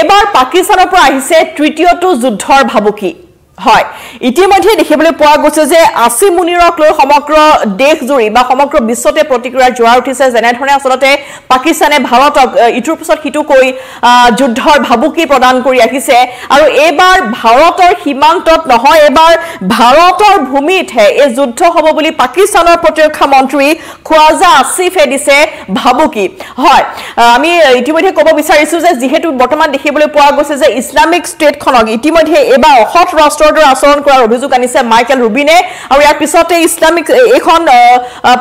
এবাৰ পাকিস্তানৰ পৰা আহিছে তৃতীয়টো যুদ্ধৰ ভাবুকি হয় ইতিমধ্যে দেখিবলৈ পোৱা গৈছে যে আসিম মুনিৰক লৈ সমগ্ৰ দেশ জুৰি বা সমগ্ৰ বিশ্বতে প্ৰতিক্ৰিয়া জোৱাৰ উঠিছে যেনে ধৰণে আসলতে পাকিস্তানে ভাৰতক ইটোৰ পিছত সিটো কৈ যুদ্ধৰ ভাবুকি প্ৰদান কৰি আহিছে আৰু এবাৰ ভাৰতৰ সীমান্তত নহয় এবাৰ ভাৰতৰ ভূমিতহে এই যুদ্ধ হ'ব বুলি পাকিস্তানৰ প্ৰতিৰক্ষা মন্ত্ৰী খোৱাজা আসিফে দিছে ভাবুকি হয় আমি ইতিমধ্যে ক'ব বিচাৰিছো যে যেহেতু বৰ্তমান দেখিবলৈ পোৱা গৈছে যে ইছলামিক ষ্টেটখনক ইতিমধ্যে এবাৰ অসৎ ৰাষ্ট্ৰৰ আচৰণ কৰাৰ অভিযোগ আনিছে মাইকেল ৰুবিনে আৰু ইয়াৰ পিছতে ইছলামিক এখন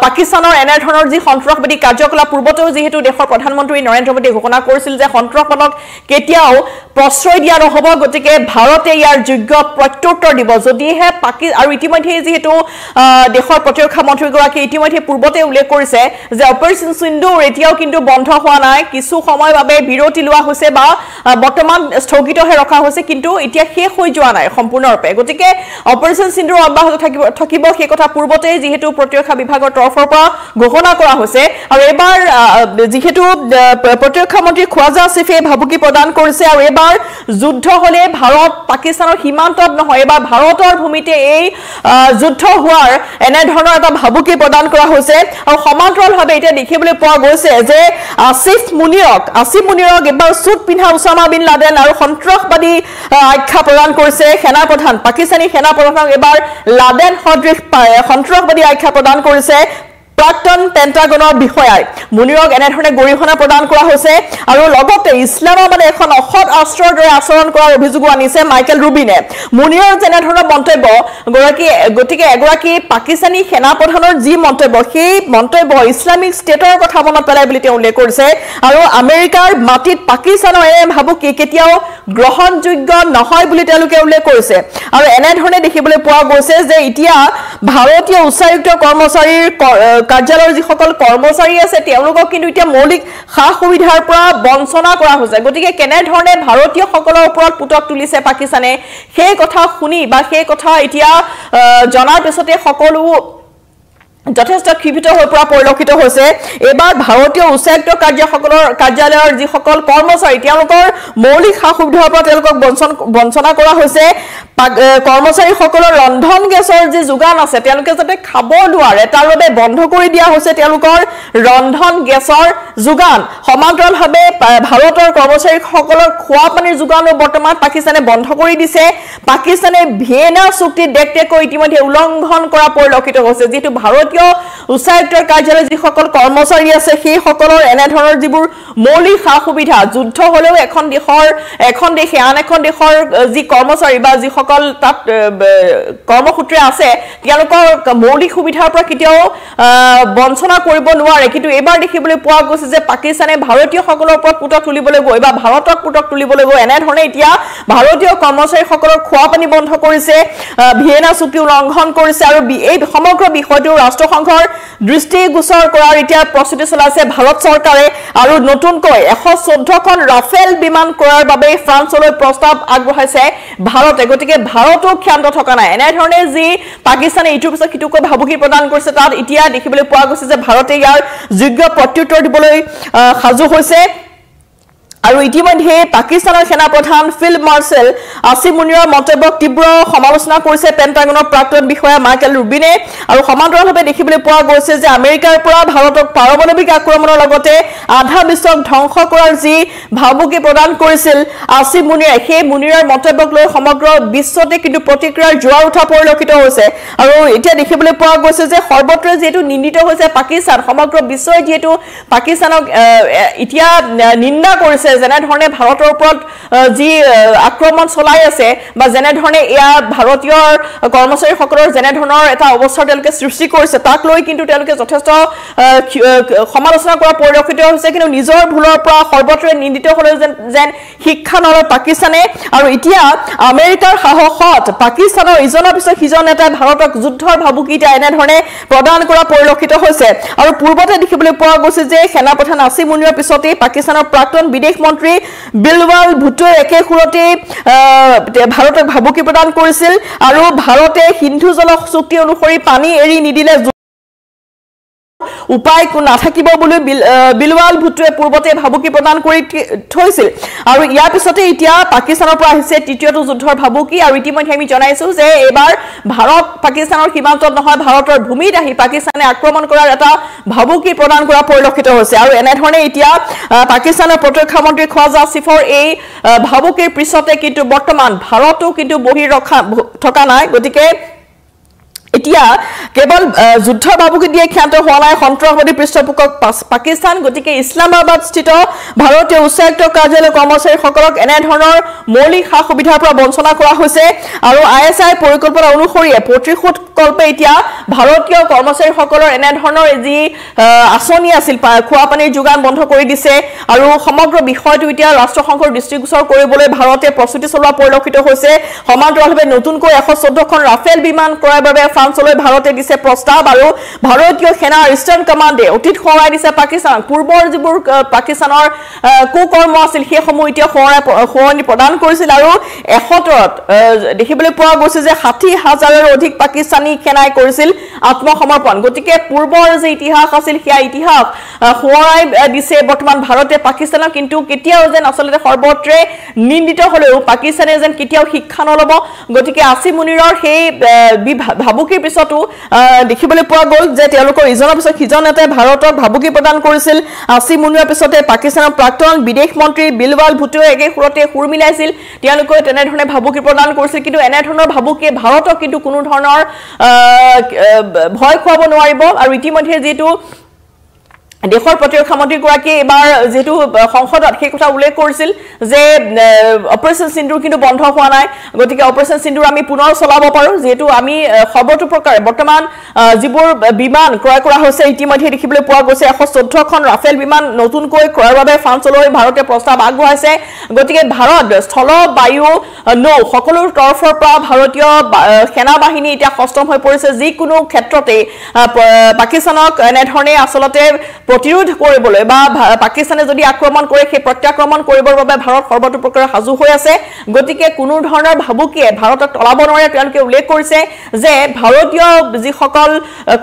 পাকিস্তানৰ এনে ধৰণৰ যি সন্ত্ৰাসবাদী কাৰ্যকলাপ পূৰ্বতেও যেহেতু দেশৰ প্ৰধানমন্ত্ৰী নৰেন্দ্ৰ মোদীয়ে ঘোষণা কৰিছিল যে সন্ত্ৰাসবাদক কেতিয়াও প্ৰশ্ৰয় দিয়া নহ'ব গতিকে ভাৰতে ইয়াৰ যোগ্য প্ৰত্যুত্তৰ দিব যদিহে আৰু ইতিমধ্যে যেহেতু দেশৰ প্ৰতিৰক্ষা মন্ত্ৰীগৰাকী ইতিমধ্যে পূৰ্বতে উল্লেখ কৰিছে যে অপাৰেশ্যন সিন্দুৰ এতিয়াও কিন্তু বন্ধ হোৱা নাই কিছু সময়ৰ বাবে বিৰতি লোৱা হৈছে বা বৰ্তমান স্থগিতহে ৰখা হৈছে কিন্তু এতিয়া শেষ হৈ যোৱা নাই সম্পূৰ্ণৰূপে গতিকে অপাৰেশ্যন সিন্দুৰ অব্যাহত থাকিব সেই কথা পূৰ্বতে যেহেতু প্ৰতিৰক্ষা বিভাগৰ তৰফৰ পৰা ঘোষণা কৰা হৈছে আৰু এবাৰ যেহেতু প্ৰতিৰক্ষা মন্ত্ৰী খোৱাজা আসিফে ভাবুকি প্ৰদান কৰিছে আৰু এবাৰ যুদ্ধ হলে ভাৰত পাকিস্তানৰ সীমান্তত নহয় এবাৰ ভাৰতৰ ভূমিতে এই যুদ্ধ হোৱাৰ এনে ধৰণৰ এটা ভাবুকি প্ৰদান কৰা হৈছে আৰু সমান্তৰালভাৱে এতিয়া দেখিবলৈ পোৱা গৈছে যে আসিম মুনিৰক এবাৰ চুট পিন্ধা উসামা বিন লাডেন আৰু সন্ত্ৰাসবাদী আখ্যা প্ৰদান কৰিছে সেনাপ্ৰধান পাকিস্তানী সেনাপ্ৰধানক এবাৰ লাডেন সদৃশ সন্ত্ৰাসবাদী আখ্যা প্ৰদান কৰিছে প্ৰাক্তন পেণ্টাগনৰ বিষয়াই মুনিৰক এনে ধৰণে গৰিহণা প্ৰদান কৰা হৈছে আৰু লগতে ইছলামাবাদে এখন অসৎ ৰাষ্ট্ৰৰ দৰে আচৰণ কৰাৰ অভিযোগ আনিছে মাইকেল ৰুবিনে মুনিৰৰ যেনে ধৰণৰ মন্তব্য গতিকে এগৰাকী পাকিস্তানী সেনাপ্ৰধানৰ যি মন্তব্য সেই মন্তব্য ইছলামিক ষ্টেটৰ কথা মনত পেলাই বুলি তেওঁ উল্লেখ কৰিছে আৰু আমেৰিকাৰ মাটিত পাকিস্তানৰ এনে ভাবুকি কেতিয়াও গ্ৰহণযোগ্য নহয় বুলি তেওঁলোকে উল্লেখ কৰিছে আৰু এনে ধৰণে দেখিবলৈ পোৱা গৈছে যে এতিয়া ভাৰতীয় উচ্চায়ুক্ত কৰ্মচাৰীৰ কাৰ্যালয়ৰ যিসকল কৰ্মচাৰী আছে তেওঁলোকক কিন্তু এতিয়া মৌলিক সা সুবিধাৰ পৰা বঞ্চনা কৰা হৈছে গতিকে কেনে ধৰণে ভাৰতীয়সকলৰ ওপৰত পুতক তুলিছে পাকিস্তানে সেই কথা শুনি বা সেই কথা এতিয়া জনাৰ পিছতে সকলো যথেষ্ট ক্ষিপ্ত হৈ পৰা পৰিলক্ষিত হৈছে এবাৰ ভাৰতীয় উচ্চায়ুক্ত কাৰ্যালয়ৰ যিসকল কৰ্মচাৰী তেওঁলোকৰ মৌলিক সা সুবিধাৰ পৰা তেওঁলোকক বঞ্চনা কৰা হৈছে কৰ্মচাৰীসকলৰ ৰন্ধন গেছৰ যি যোগান আছে তেওঁলোকে যাতে খাব নোৱাৰে তাৰ বাবে বন্ধ কৰি দিয়া হৈছে তেওঁলোকৰ ৰন্ধন গেছৰ যোগান সমান্তৰালভাৱে ভাৰতৰ কৰ্মচাৰীসকলৰ খোৱা পানীৰ যোগানো বৰ্তমান পাকিস্তানে বন্ধ কৰি দিছে পাকিস্তানে ভিয়েনা চুক্তি ডেকটেকৈ ইতিমধ্যে উলংঘন কৰা পৰিলক্ষিত হৈছে যেহেতু ভাৰতীয় উচ্চায়ুক্তৰ কাৰ্যালয়ৰ যিসকল কৰ্মচাৰী আছে সেই সকলৰ এনে ধৰণৰ যিবোৰ মৌলিক সা সুবিধা যুদ্ধ হলেও এখন দেশে আন এখন দেশৰ যি কৰ্মচাৰী বা যিসকল তাত কৰ্মসূত্ৰে আছে তেওঁলোকৰ মৌলিক সুবিধাৰ পৰা কেতিয়াও বঞ্চনা কৰিব নোৱাৰে কিন্তু এবাৰ দেখিবলৈ পোৱা গৈছে যে পাকিস্তানে ভাৰতীয়সকলৰ ওপৰত পুতক তুলিবলৈ গৈ বা ভাৰতক পুতক তুলিবলৈ গৈ এনে ধৰণে এতিয়া ভাৰতীয় কৰ্মচাৰীসকলৰ খোৱা পানী বন্ধ কৰিছে ভিয়েনা চুক্তি উলংঘন কৰিছে আৰু এই সমগ্ৰ বিষয়টো ৰাষ্ট্ৰসংঘৰ দৃষ্টিগোচৰ কৰাৰ এতিয়া প্ৰস্তুতি চলাইছে ভাৰত চৰকাৰে আৰু নতুনকৈ 114খন ৰাফেল বিমান ক্ৰয়ৰ বাবে ফ্ৰান্সলৈ প্ৰস্তাৱ আগবঢ়াইছে ভাৰতে গতিকে ভাৰতো ক্ষান্ত থকা নাই এনে ধৰণে যি পাকিস্তানে ইটোৰ পিছত সিটোকৈ ভাবুকি প্ৰদান কৰিছে তাত এতিয়া দেখিবলৈ পোৱা গৈছে যে ভাৰতে ইয়াৰ যোগ্য প্ৰত্যুত্তৰ দিবলৈ সাজু হৈছে আৰু ইতিমধ্যে পাকিস্তানৰ সেনাপ্ৰধান ফিল্ড মাৰ্শ্বেল আসিম মুনিৰৰ মন্তব্যক তীব্ৰ সমালোচনা কৰিছে পেণ্টাগনৰ প্ৰাক্তন বিষয়া মাইকেল ৰুবিনে আৰু সমান্তৰালভাৱে দেখিবলৈ পোৱা গৈছে যে আমেৰিকাৰ পৰা ভাৰতক পাৰমাণৱিক আক্ৰমণৰ লগতে আধা বিশ্বক ধ্বংস কৰাৰ যি ভাবুকি প্ৰদান কৰিছিল আসিম মুনিৰে সেই মুনিৰৰ মন্তব্যক লৈ সমগ্ৰ বিশ্বতে কিন্তু প্ৰতিক্ৰিয়াৰ জোৱাৰ উঠা পৰিলক্ষিত হৈছে আৰু এতিয়া দেখিবলৈ পোৱা গৈছে যে সৰ্বত্ৰে যেহেতু নিন্দিত হৈছে পাকিস্তান সমগ্ৰ বিশ্বই যেহেতু পাকিস্তানক এতিয়া নিন্দা কৰিছে যেনে ধৰণে ভাৰতৰ ওপৰত যি আক্ৰমণ চলাই আছে বা যেনে ধৰণে এয়া ভাৰতীয় কৰ্মচাৰীসকলৰ যেনে ধৰণৰ এটা অৱস্থা তেওঁলোকে সৃষ্টি কৰিছে তাক লৈ কিন্তু তেওঁলোকে যথেষ্ট সমালোচনা কৰা পৰিলক্ষিত হৈছে কিন্তু নিজৰ ভুলৰ পৰা সৰ্বত্ৰে নিন্দিত হ'লেও যেন শিক্ষা নলয় পাকিস্তানে আৰু এতিয়া আমেৰিকাৰ সাহসত পাকিস্তানৰ ইজনৰ পিছত সিজন নেতাই ভাৰতক যুদ্ধৰ ভাবুকি এনে ধৰণে প্ৰদান কৰা পৰিলক্ষিত হৈছে আৰু পূৰ্বতে দেখিবলৈ পোৱা গৈছে যে সেনাপ্ৰধান আসিম মুনিৰৰ পিছতে পাকিস্তানৰ প্ৰাক্তন বিদেশ মন্ত্ৰী বিলৱাল ভুট্টোৱে একে সুৰতে ভাৰতক ভাবুকি প্ৰদান কৰিছিল আৰু ভাৰতে সিন্ধু জল চুক্তি অনুসৰি পানী এৰি নিদিলে উপায় নাথাকিব বুলি বিলৱাল ভুট্টোৱে পূৰ্বতে ভাবুকি প্ৰদান কৰি থৈছিল আৰু ইয়াৰ পিছতে এতিয়া পাকিস্তানৰ পৰা আহিছে তৃতীয়টো যুদ্ধৰ ভাবুকি আৰু ইতিমধ্যে আমি জনাইছো যে এবাৰ ভাৰত পাকিস্তানৰ সীমান্তত নহয় ভাৰতৰ ভূমিত আহি পাকিস্তানে আক্ৰমণ কৰাৰ এটা ভাবুকি প্ৰদান কৰা পৰিলক্ষিত হৈছে আৰু এনেধৰণে এতিয়া পাকিস্তানৰ প্ৰতিৰক্ষা মন্ত্ৰী খ্বাজা আসিফৰ এই ভাবুকিৰ পিছতে কিন্তু বৰ্তমান ভাৰতো কিন্তু বহি ৰখা থকা নাই গতিকে এতিয়া কেৱল যুদ্ধৰ ভাবুকি দিয়ে ক্ষান্ত হোৱা নাই সন্ত্ৰাসবাদী পৃষ্ঠপোষক পাকিস্তান গতিকে ইছলামাবাদ স্থিত ভাৰতীয় উচ্চায়ুক্ত কাৰ্যালয়ৰ কৰ্মচাৰীসকলক এনেধৰণৰ মৌলিক সা সুবিধাৰ পৰা বঞ্চনা কৰা হৈছে আৰু ISI পৰিকল্পনা অনুসৰি প্ৰতিশোধ কল্পে এতিয়া ভাৰতীয় কৰ্মচাৰীসকলৰ এনেধৰণৰ যি আঁচনি আছিল খোৱা পানীৰ যোগান বন্ধ কৰি দিছে আৰু সমগ্ৰ বিষয়টো এতিয়া ৰাষ্ট্ৰসংঘৰ দৃষ্টিগোচৰ কৰিবলৈ ভাৰতে প্ৰস্তুতি চলোৱা পৰিলক্ষিত হৈছে সমান্তৰালভাৱে নতুনকৈ 114খন ৰাফেল বিমান ক্ৰয়ৰ বাবে ফ্ৰান্সলৈ ভাৰতে দিছে প্ৰস্তাৱ আৰু ভাৰতীয় সেনাৰ ইষ্টাৰ্ণ কমাণ্ডে অতীত সৰাই দিছে পাকিস্তান পূৰ্বৰ যিবোৰ পাকিস্তানৰ কুকৰ্ম আছিল সেইসমূহ এতিয়া সৰণি প্ৰদান কৰিছিল আৰু 71ত দেখিবলৈ পোৱা গৈছে যে 60,000ৰো অধিক পাকিস্তানী সেনাই কৰিছিল আত্মসমৰ্পণ গতিকে পূৰ্বৰ যে ইতিহাস আছিল সেয়া ইতিহাস সৰাই দিছে বৰ্তমান ভাৰতে পাকিস্তানক কিন্তু কেতিয়াও যেন আচলতে সৰ্বত্ৰে নিন্দিত হলেও পাকিস্তানে যেন কেতিয়াও শিক্ষা নলব গতিকে আসিফ মুনিৰৰ সেই ভাবুকিৰ পিছতো দেখিবলৈ পোৱা গ'ল যে তেওঁলোকৰ ইজনৰ পিছত সিজন নেতাই ভাৰতক ভাবুকি প্ৰদান কৰিছিল আসিফ মুনিৰৰ পিছতে পাকিস্তানৰ প্ৰাক্তন বিদেশ মন্ত্ৰী বিলৱাল ভুট্টোৱে একে সুৰতে সুৰ মিলাইছিল তেওঁলোকে তেনেধৰণে ভাবুকি প্ৰদান কৰিছিল কিন্তু এনেধৰণৰ ভাবুকিয়ে ভাৰতক কিন্তু কোনো ধৰণৰ ভয় খুৱাব নোৱাৰিব আৰু ইতিমধ্যে যেটো দেশৰ প্ৰতিৰক্ষা মন্ত্ৰী গৰাকী এবাৰ যেটো সংসদত সেই কথা উল্লেখ কৰিছিল যে অপাৰেচন সিন্দুৰ কিন্তু বন্ধ হোৱা নাই গতিকে অপাৰেচন সিন্দুৰ আমি পুনৰ চলাব পাৰো যেটো আমি খবৰটো প্ৰকাৰে বৰ্তমান যিবোৰ বিমান ক্ৰয় কৰা হৈছে ইতিমধ্যে দেখিবলৈ পোৱা গৈছে 114খন ৰাফেল বিমান নতুনকৈ ক্ৰয়ৰ বাবে ফ্ৰান্সলৈ ভাৰতে প্ৰস্তাৱ আগবঢ়াইছে গতিকে ভাৰত স্থল বায়ু নৌ সকলো তৰফৰ পৰা ভাৰতীয় সেনা বাহিনী এতিয়া সষ্টম হৈ পৰিছে যিকোনো ক্ষেত্ৰতে পাকিস্তানক এনেধৰণে আসলতে প্ৰতিৰোধ কৰিবলৈ বা পাকিস্তানে যদি আক্ৰমণ কৰে সেই প্ৰত্যাক্ৰমণ কৰিবৰ বাবে ভাৰত সৰ্বতো প্ৰকাৰে সাজু হৈ আছে গতিকে কোনো ধৰণৰ ভাবুকিয়ে ভাৰতক তলাব নোৱাৰে তেওঁলোকে উল্লেখ কৰিছে যে ভাৰতীয় যিসকল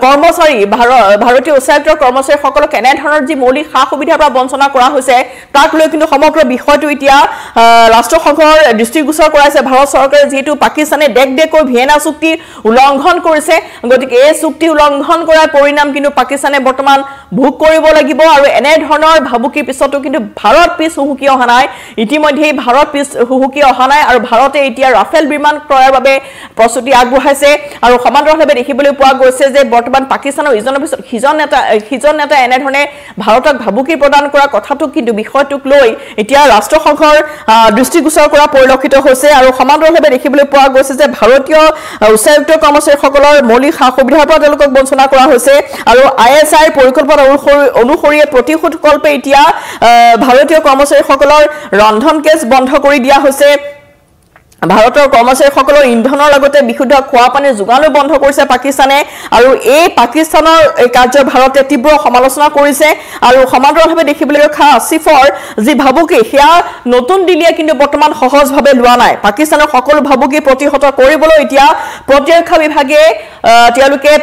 কৰ্মচাৰী ভাৰতীয় উচ্চায়ুক্তৰ কৰ্মচাৰীসকলক এনে ধৰণৰ যি মৌলিক সা সুবিধাৰ পৰা বঞ্চনা কৰা হৈছে তাক লৈ কিন্তু সমগ্ৰ বিষয়টো এতিয়া ৰাষ্ট্ৰসংঘৰ দৃষ্টিগোচৰ কৰাইছে ভাৰত চৰকাৰে যেহেতু পাকিস্তানে ডেককৈ ভিয়েনা চুক্তি উলংঘন কৰিছে গতিকে এই চুক্তি উলংঘন কৰাৰ পৰিণাম কিন্তু পাকিস্তানে বৰ্তমান ভোগ কৰিব লাগিব আৰু এনে ধৰণৰ ভাবুকিৰ পিছতো কিন্তু ভাৰত পিছ হুহুকি অহা নাই ইতিমধ্যে ভাৰত পিছ হুহুকি অহা নাই আৰু ভাৰতে এতিয়া ৰাফেল বিমান ক্ৰয়ৰ বাবে প্ৰস্তুতি আগবঢ়াইছে আৰু সমান্তৰালভাৱে দেখিবলৈ পোৱা গৈছে যে বৰ্তমান পাকিস্তানৰ ইজনৰ পিছত সিজন নেতা এনে ধৰণে ভাৰতক ভাবুকি প্ৰদান কৰা কথাটো কিন্তু বিষয়টোক লৈ এতিয়া ৰাষ্ট্ৰসংঘৰ দৃষ্টিগোচৰ কৰা পৰিলক্ষিত হৈছে আৰু সমান্তৰালভাৱে দেখিবলৈ পোৱা গৈছে যে ভাৰতীয় উচ্চায়ুক্ত কৰ্মচাৰীসকলৰ মৌলিক সা সুবিধাৰ পৰা তেওঁলোকক বঞ্চনা কৰা হৈছে আৰু ISI পৰিকল্পনা অনুসৰি প্ৰতিশোধ কল্পে এতিয়া ভাৰতীয় কৰ্মচাৰীসকলৰ ৰন্ধন গেছ বন্ধ কৰি দিয়া হৈছে ভাৰতৰ কৰ্মচাৰীসকলৰ ইন্ধনৰ লগতে বিশুদ্ধ খোৱা পানীৰ যোগানো বন্ধ কৰিছে পাকিস্তানে আৰু এই পাকিস্তানৰ কাৰ্য ভাৰতে তীব্ৰ সমালোচনা কৰিছে আৰু সমান্তৰালভাৱে দেখিবলৈ ৰখা আসিফৰ যি ভাবুকি সেয়া নতুন দিল্লীয়ে কিন্তু বৰ্তমান সহজভাৱে লোৱা নাই পাকিস্তানৰ সকলো ভাবুকি প্ৰতিহত কৰিবলৈ এতিয়া প্ৰতিৰক্ষা বিভাগে তেওঁলোকে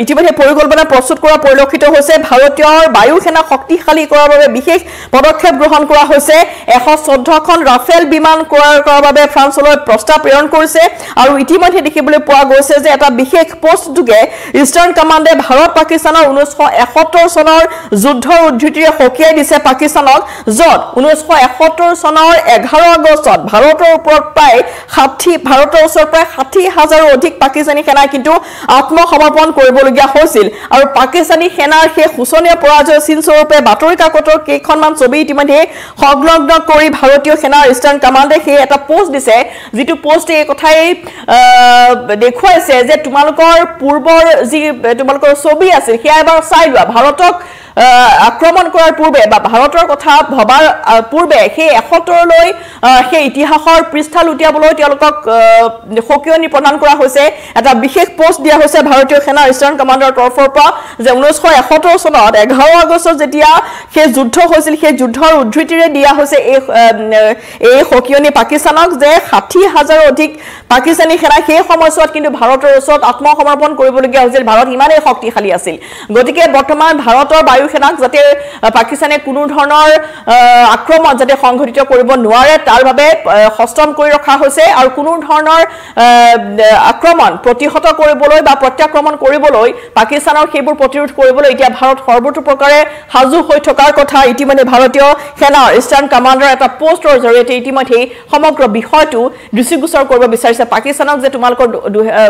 ইতিমধ্যে পৰিকল্পনা প্ৰস্তুত কৰা পৰিলক্ষিত হৈছে ভাৰতীয় বায়ু সেনা শক্তিশালী কৰাৰ বাবে বিশেষ পদক্ষেপ গ্ৰহণ কৰা হৈছে 114খন ৰাফেল বিমান ক্ৰয় কৰাৰ বাবে ফ্ৰান্সলৈ প্ৰস্তাৱ প্ৰেৰণ কৰিছে আৰু ইতিমধ্যে দেখিবলৈ পোৱা গৈছে যে এটা বিশেষ পোষ্ট যোগে ইষ্টাৰ্ণ কমাণ্ডে ভাৰত পাকিস্তানৰ 1971 চনৰ যুদ্ধৰ উদ্ধৃতিৰে সকীয়াই দিছে পাকিস্তানক যত 1971 চনৰ 11 আগষ্টত ভাৰতৰ ওচৰত প্ৰায় 60,000ৰো অধিক পাকিস্তানী সেনাই কিন্তু আত্মসমৰ্পণ কৰিবলগীয়া হৈছিল আৰু পাকিস্তানী সেনাৰ সেই সুচনীয় পৰাজয় চিনস্বৰূপে বাতৰি কাকতৰ কেইখনমান ছবি ইতিমধ্যে সংলগ্ন কৰি ভাৰতীয় সেনাৰ ইষ্টাৰ্ণ কমাণ্ডে সেই এটা পোষ্ট দিছে যিটো পোষ্টে এই কথাই দেখুৱাইছে যে তোমালোকৰ পূৰ্বৰ যি তোমালোকৰ ছবি আছিল সেয়া এবাৰ চাই লোৱা ভাৰতক আক্ৰমণ কৰাৰ পূৰ্বে বা ভাৰতৰ কথা ভবাৰ পূৰ্বে সেই 71 লৈ সেই ইতিহাসৰ পৃষ্ঠা লুটিয়াবলৈ তেওঁলোকক সকিয়নি প্ৰদান কৰা হৈছে এটা বিশেষ পোষ্ট দিয়া হৈছে ভাৰতীয় সেনা ইষ্টাৰ্ণ কমাণ্ডৰ তৰফৰ পৰা যে 1971 চনত 11 আগষ্টত যেতিয়া সেই যুদ্ধ হৈছিল সেই যুদ্ধৰ উদ্ধৃতিৰে দিয়া হৈছে এই সকিয়নি পাকিস্তানক যে 60,000 অধিক পাকিস্তানী সেনা সেই সময়ছোৱাত কিন্তু ভাৰতৰ ওচৰত আত্মসমৰ্পণ কৰিবলগীয়া হৈছিল ভাৰত ইমানেই শক্তিশালী আছিল গতিকে বৰ্তমান ভাৰতৰ বায়ু সেনাক যাতে পাকিস্তানে কোনো ধৰণৰ আক্ৰমণ যাতে সংঘটিত কৰিব নোৱাৰে তাৰ বাবে হস্তম কৰি ৰখা হৈছে আৰু কোনো ধৰণৰ আক্ৰমণ প্ৰতিহত কৰিবলৈ বা প্ৰত্যাক্ৰমণ কৰিবলৈ পাকিস্তানৰ সেইবোৰ প্ৰতিৰোধ কৰিবলৈ এতিয়া ভাৰত সৰ্বতো প্ৰকাৰে সাজু হৈ থকাৰ কথা ইতিমধ্যে ভাৰতীয় সেনাৰ ইষ্টাৰ্ণ কমাণ্ডাৰ এটা পোষ্টৰ জৰিয়তে ইতিমধ্যে সমগ্ৰ বিষয়টো দৃষ্টিগোচৰ কৰিব বিচাৰিছে পাকিস্তানক যে তোমালোকৰ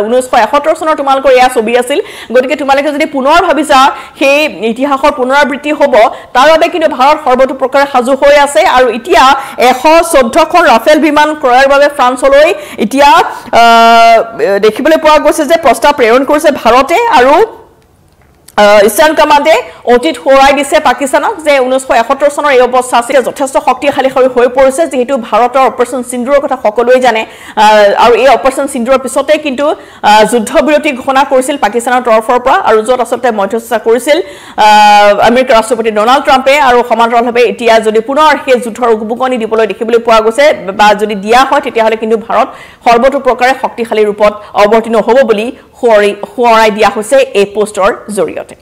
1971 চনৰ তোমালোকৰ এয়া ছবি আছিল গতিকে তোমালোকে যদি পুনৰ ভাবিছা সেই ইতিহাসৰ পুনৰাবৃত্তি হ'ব তাৰ বাবে কিন্তু ভাৰত সৰ্বতো প্ৰকাৰে সাজু হৈ আছে আৰু এতিয়া 114খন ৰাফেল বিমান ক্ৰয়ৰ বাবে ফ্ৰান্সলৈ এতিয়া দেখিবলৈ পোৱা গৈছে যে প্ৰস্তাৱ প্ৰেৰণ কৰিছে ভাৰতে আৰু ইষ্টাৰ্ণ কমাণ্ডে অতীত হোৰাই দিছে পাকিস্তানক যে 1971 চনৰ এই অৱস্থা আছিল যথেষ্ট শক্তিশালী হৈ পৰিছে যেহেতু ভাৰতৰ অপাৰেশ্যন সিন্দুৰৰ কথা সকলোৱে জানে আৰু এই অপাৰেশ্যন সিন্দুৰৰ পিছতে কিন্তু যুদ্ধবিৰতি ঘোষণা কৰিছিল পাকিস্তানৰ তৰফৰ পৰা আৰু য'ত আচলতে মধ্যস্থতা কৰিছিল আমেৰিকাৰ ৰাষ্ট্ৰপতি ডনাল্ড ট্ৰাম্পে আৰু সমান্তৰালভাৱে এতিয়া যদি পুনৰ সেই যুদ্ধৰ উকবুকনি দিবলৈ দেখিবলৈ পোৱা গৈছে বা যদি দিয়া হয় তেতিয়াহ'লে কিন্তু ভাৰত সৰ্বতো প্ৰকাৰে শক্তিশালী ৰূপত অৱতীৰ্ণ হ'ব বুলি সোঁৱৰাই দিয়া হৈছে এই পোষ্টৰ জৰিয়তে